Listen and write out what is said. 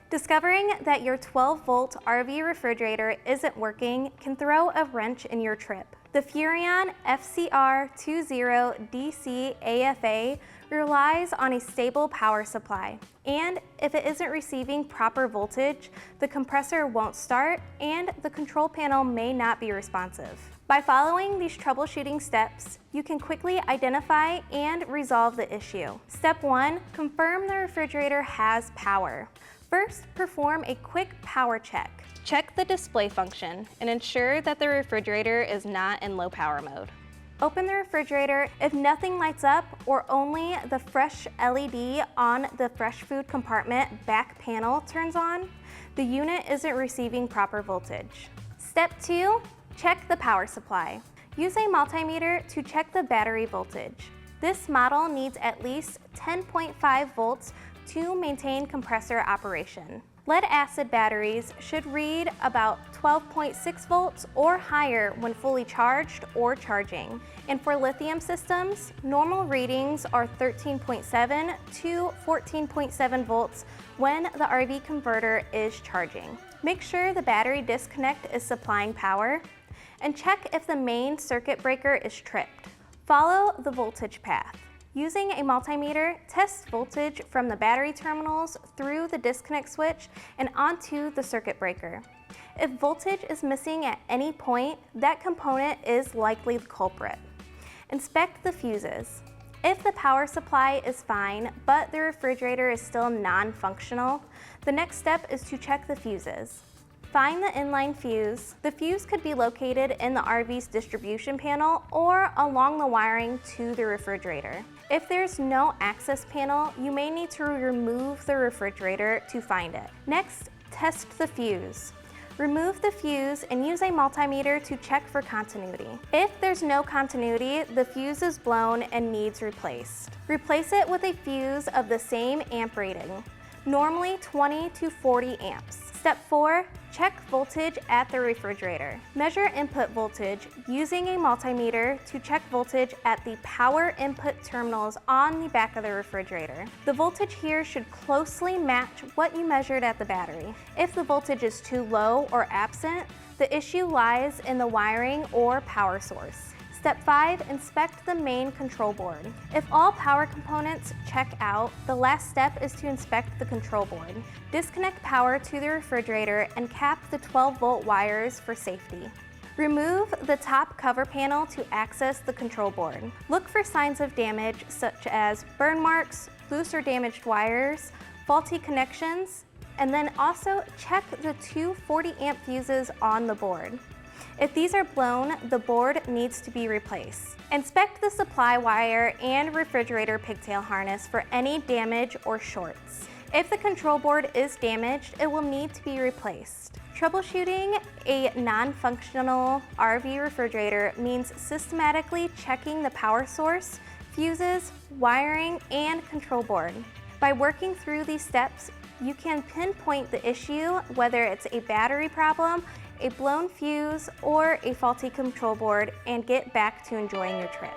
Discovering that your 12-volt RV refrigerator isn't working can throw a wrench in your trip. The Furrion FCR20DCAFA relies on a stable power supply, and if it isn't receiving proper voltage, the compressor won't start and the control panel may not be responsive. By following these troubleshooting steps, you can quickly identify and resolve the issue. Step 1, confirm the refrigerator has power. First, perform a quick power check. Check the display function and ensure that the refrigerator is not in low power mode. Open the refrigerator. If nothing lights up or only the fresh LED on the fresh food compartment back panel turns on, the unit isn't receiving proper voltage. Step 2, check the power supply. Use a multimeter to check the battery voltage. This model needs at least 10.5 volts to maintain compressor operation. Lead-acid batteries should read about 12.6 volts or higher when fully charged or charging. And for lithium systems, normal readings are 13.7 to 14.7 volts when the RV converter is charging. Make sure the battery disconnect is supplying power, and check if the main circuit breaker is tripped. Follow the voltage path. Using a multimeter, test voltage from the battery terminals through the disconnect switch and onto the circuit breaker. If voltage is missing at any point, that component is likely the culprit. Inspect the fuses. If the power supply is fine, but the refrigerator is still non-functional, the next step is to check the fuses. Find the inline fuse. The fuse could be located in the RV's distribution panel or along the wiring to the refrigerator. If there's no access panel, you may need to remove the refrigerator to find it. Next, test the fuse. Remove the fuse and use a multimeter to check for continuity. If there's no continuity, the fuse is blown and needs replaced. Replace it with a fuse of the same amp rating, normally 20 to 40 amps. Step 4, check voltage at the refrigerator. Measure input voltage using a multimeter to check voltage at the power input terminals on the back of the refrigerator. The voltage here should closely match what you measured at the battery. If the voltage is too low or absent, the issue lies in the wiring or power source. Step 5, inspect the main control board. If all power components check out, the last step is to inspect the control board. Disconnect power to the refrigerator and cap the 12-volt wires for safety. Remove the top cover panel to access the control board. Look for signs of damage such as burn marks, loose or damaged wires, faulty connections, and then also check the two 40-amp fuses on the board. If these are blown, the board needs to be replaced. Inspect the supply wire and refrigerator pigtail harness for any damage or shorts. If the control board is damaged, it will need to be replaced. Troubleshooting a non-functional RV refrigerator means systematically checking the power source, fuses, wiring, and control board. By working through these steps, you can pinpoint the issue, whether it's a battery problem, a blown fuse, or a faulty control board, and get back to enjoying your trip.